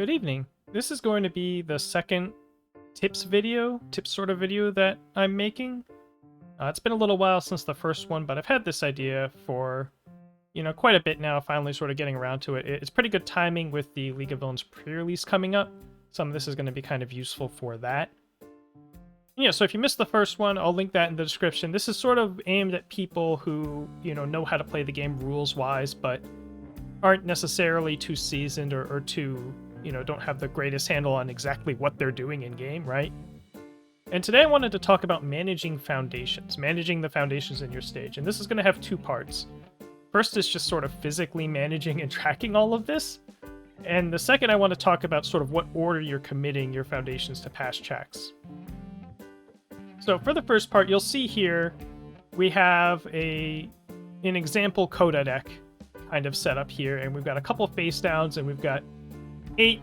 Good evening. This is going to be the second tips sort of video that I'm making. It's been a little while since the first one, but I've had this idea for, quite a bit now, finally sort of getting around to it. It's pretty good timing with the League of Villains pre-release coming up. Some of this is going to be kind of useful for that. Yeah, so if you missed the first one, I'll link that in the description. This is sort of aimed at people who, know how to play the game rules-wise, but aren't necessarily too seasoned or too, don't have the greatest handle on exactly what they're doing in-game, right? And today I wanted to talk about managing the foundations in your stage. And this is going to have two parts. First is just sort of physically managing and tracking all of this. And the second, I want to talk about sort of what order you're committing your foundations to pass checks. So for the first part, you'll see here we have an example Coda deck kind of set up here, and we've got a couple face downs, and we've got 8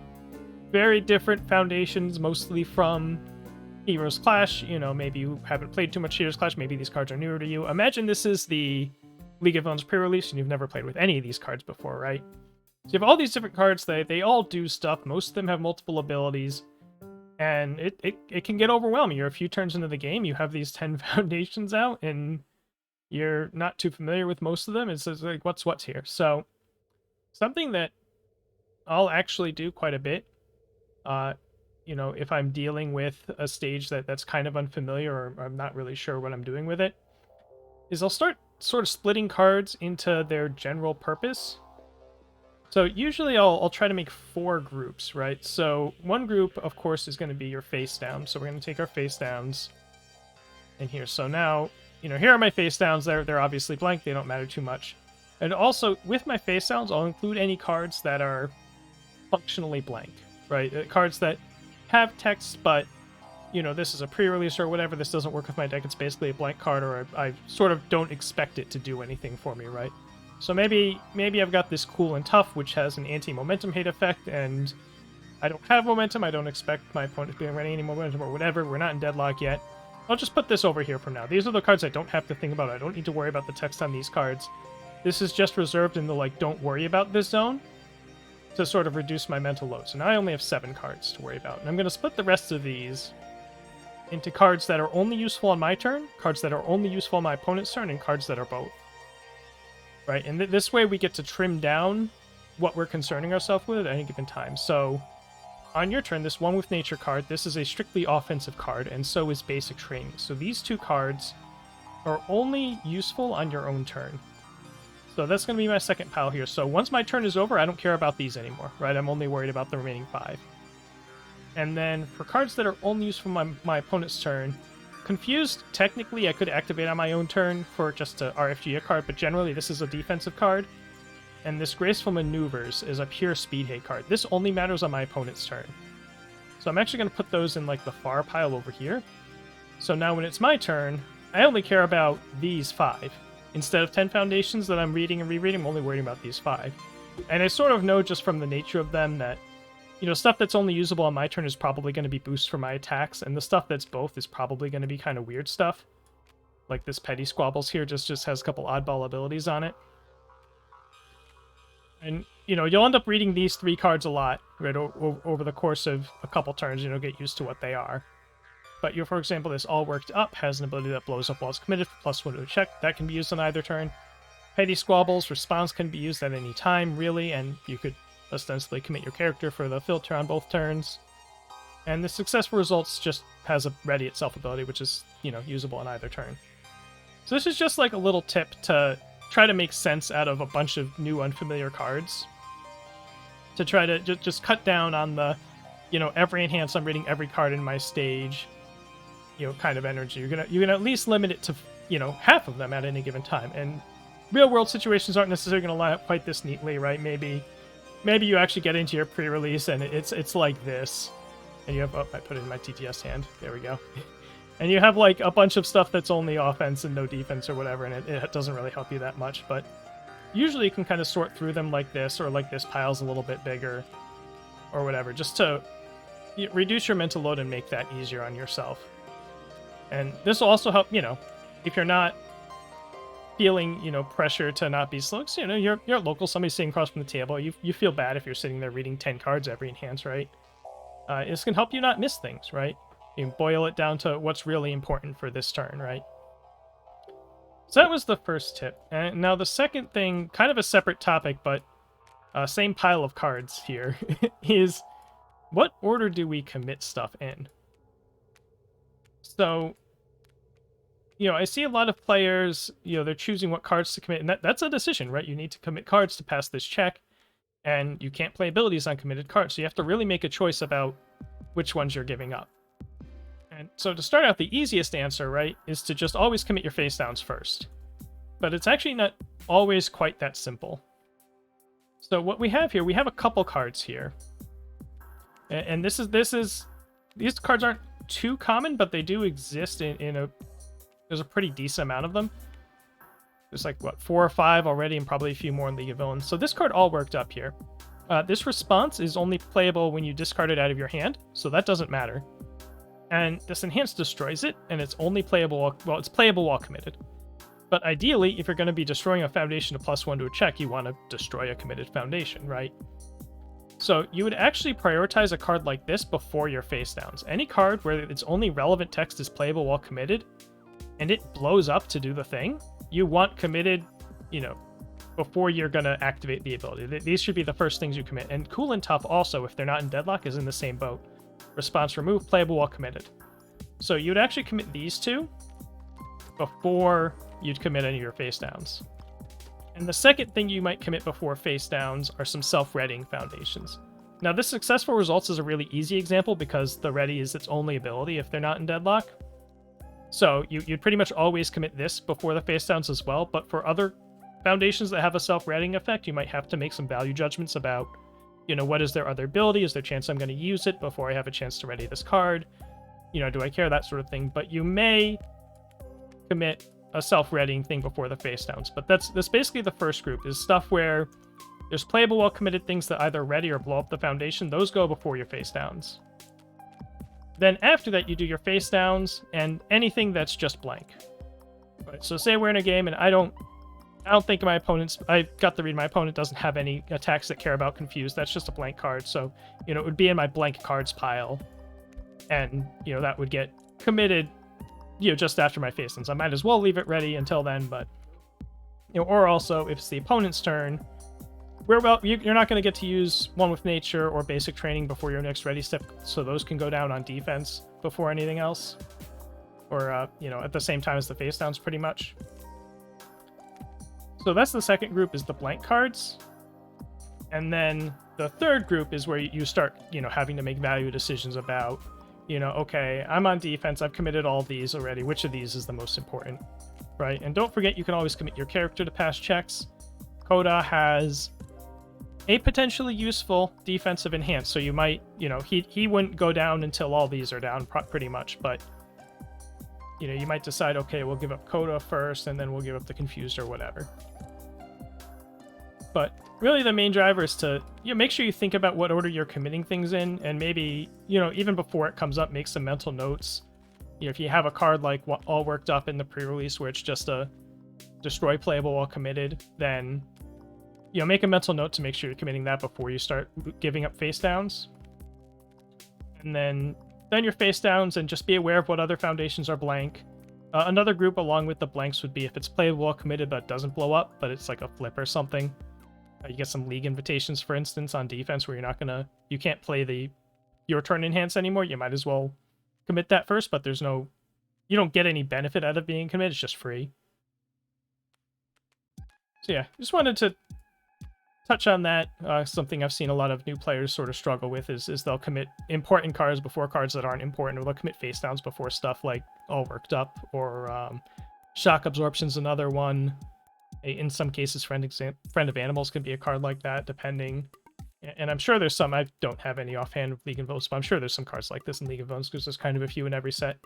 very different foundations, mostly from Heroes Clash. Maybe you haven't played too much Heroes Clash, maybe these cards are newer to you. Imagine this is the League of Villains pre-release, and you've never played with any of these cards before, right? So you have all these different cards, they all do stuff, most of them have multiple abilities, and it can get overwhelming. You're a few turns into the game, you have these 10 foundations out, and you're not too familiar with most of them. It's like, what's here? So, something that I'll actually do quite a bit, if I'm dealing with a stage that's kind of unfamiliar or I'm not really sure what I'm doing with it, is I'll start sort of splitting cards into their general purpose. So usually I'll try to make 4 groups, right? So one group, of course, is going to be your face down. So we're going to take our face downs in here. So now, here are my face downs. They're obviously blank. They don't matter too much. And also, with my face downs, I'll include any cards that are functionally blank, right? Cards that have text, but, this is a pre-release or whatever. This doesn't work with my deck. It's basically a blank card, or I sort of don't expect it to do anything for me, right? So maybe I've got this Cool and Tough, which has an anti-momentum hate effect, and I don't have momentum. I don't expect my opponent to be running any momentum or whatever. We're not in deadlock yet. I'll just put this over here for now. These are the cards I don't have to think about. I don't need to worry about the text on these cards. This is just reserved in the, don't worry about this zone to sort of reduce my mental load. So now I only have 7 cards to worry about. And I'm going to split the rest of these into cards that are only useful on my turn, cards that are only useful on my opponent's turn, and cards that are both. Right, and this way we get to trim down what we're concerning ourselves with at any given time. So, on your turn, this One with Nature card, this is a strictly offensive card, and so is Basic Training. So these 2 cards are only useful on your own turn. So that's going to be my second pile here. So once my turn is over, I don't care about these anymore, right? I'm only worried about the remaining 5. And then for cards that are only useful on my opponent's turn, Confused, technically I could activate on my own turn for just a RFG a card, but generally this is a defensive card. And this Graceful Maneuvers is a pure speed hate card. This only matters on my opponent's turn. So I'm actually going to put those in the far pile over here. So now when it's my turn, I only care about these 5. Instead of 10 foundations that I'm reading and rereading, I'm only worrying about these 5. And I sort of know just from the nature of them that stuff that's only usable on my turn is probably going to be boosts for my attacks, and the stuff that's both is probably going to be kind of weird stuff. Like this Petty Squabbles here just has a couple oddball abilities on it. And, you'll end up reading these 3 cards a lot, right, over the course of a couple turns, get used to what they are. But, for example, this All Worked Up has an ability that blows up while it's committed for +1 to a check. That can be used on either turn. Petty Squabbles response can be used at any time, really, and you could ostensibly commit your character for the filter on both turns. And the Successful Results just has a Ready Itself ability, which is, usable on either turn. So this is just like a little tip to try to make sense out of a bunch of new unfamiliar cards. To try to just cut down on the, every enhance, I'm reading every card in my stage, kind of energy. You're gonna at least limit it to, half of them at any given time. And real world situations aren't necessarily going to line up quite this neatly, right? Maybe you actually get into your pre-release and it's like this. And you have, I put it in my TTS hand. There we go. And you have a bunch of stuff that's only offense and no defense or whatever, and it doesn't really help you that much. But usually you can kind of sort through them like this, or like this pile's a little bit bigger, or whatever, just to reduce your mental load and make that easier on yourself. And this will also help, if you're not feeling, pressure to not be slow. 'Cause, you're local, somebody's sitting across from the table. You feel bad if you're sitting there reading 10 cards every enhance, right? This can help you not miss things, right? You can boil it down to what's really important for this turn, right? So that was the first tip. And now the second thing, kind of a separate topic, but same pile of cards here, is what order do we commit stuff in? So, I see a lot of players, they're choosing what cards to commit, and that's a decision, right? You need to commit cards to pass this check, and you can't play abilities on committed cards, so you have to really make a choice about which ones you're giving up. And so to start out, the easiest answer, right, is to just always commit your face downs first. But it's actually not always quite that simple. So what we have here, we have a couple cards here. And these cards aren't too common, but they do exist there's a pretty decent amount of them. There's like, 4 or 5 already, and probably a few more in League of Villains. So this card all worked up here. This response is only playable when you discard it out of your hand, so that doesn't matter. And this enhance destroys it, and it's only playable, it's playable while committed. But ideally, if you're going to be destroying a foundation to +1 to a check, you want to destroy a committed foundation, right? So you would actually prioritize a card like this before your face downs. Any card where its only relevant text is playable while committed, and it blows up to do the thing, you want committed, before you're going to activate the ability. These should be the first things you commit. And Cool and Tough also, if they're not in deadlock, is in the same boat. Response remove, playable while committed. So you would actually commit these two before you'd commit any of your face downs. And the second thing you might commit before face downs are some self-readying foundations. Now this successful results is a really easy example because the ready is its only ability if they're not in deadlock. So you'd pretty much always commit this before the face downs as well, but for other foundations that have a self-readying effect, you might have to make some value judgments about, what is their other ability? Is there a chance I'm going to use it before I have a chance to ready this card? Do I care? That sort of thing. But you may commit a self-readying thing before the face downs. But that's basically the first group, is stuff where there's playable while committed things that either ready or blow up the foundation. Those go before your face downs. Then after that, you do your face downs and anything that's just blank. Right, so say we're in a game and I don't think my opponent's... I got the read, my opponent doesn't have any attacks that care about Confused. That's just a blank card. So, it would be in my blank cards pile. And, that would get committed, just after my face downs. I might as well leave it ready until then, but... or also, if it's the opponent's turn, you're not going to get to use One with Nature or Basic Training before your next ready step, so those can go down on defense before anything else. Or, at the same time as the face downs, pretty much. So that's the second group, is the blank cards. And then the third group is where you start, having to make value decisions about, okay, I'm on defense, I've committed all these already, which of these is the most important, right? And don't forget, you can always commit your character to pass checks. Coda has a potentially useful defensive enhance, so you might, he wouldn't go down until all these are down, pretty much, but, you might decide, okay, we'll give up Coda first, and then we'll give up the Confused or whatever. But really the main driver is to make sure you think about what order you're committing things in, and maybe, even before it comes up, make some mental notes. If you have a card like All Worked Up in the pre-release where it's just a destroy playable while committed, then make a mental note to make sure you're committing that before you start giving up face downs. And then your face downs, and just be aware of what other foundations are blank. Another group along with the blanks would be if it's playable while committed but doesn't blow up, but it's like a flip or something. You get some league invitations, for instance, on defense where you can't play your turn enhance anymore. You might as well commit that first, but you don't get any benefit out of being committed. It's just free. So yeah, just wanted to touch on that. Something I've seen a lot of new players sort of struggle with is they'll commit important cards before cards that aren't important, or they'll commit face downs before stuff like All Worked Up, or Shock Absorption's another one. In some cases, Friend of Animals can be a card like that, depending. And I'm sure there's some, I don't have any offhand with League of Villains, but I'm sure there's some cards like this in League of Villains, because there's kind of a few in every set.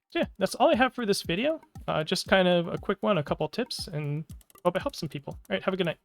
So yeah, that's all I have for this video. Just kind of a quick one, a couple tips, and hope it helps some people. All right, have a good night.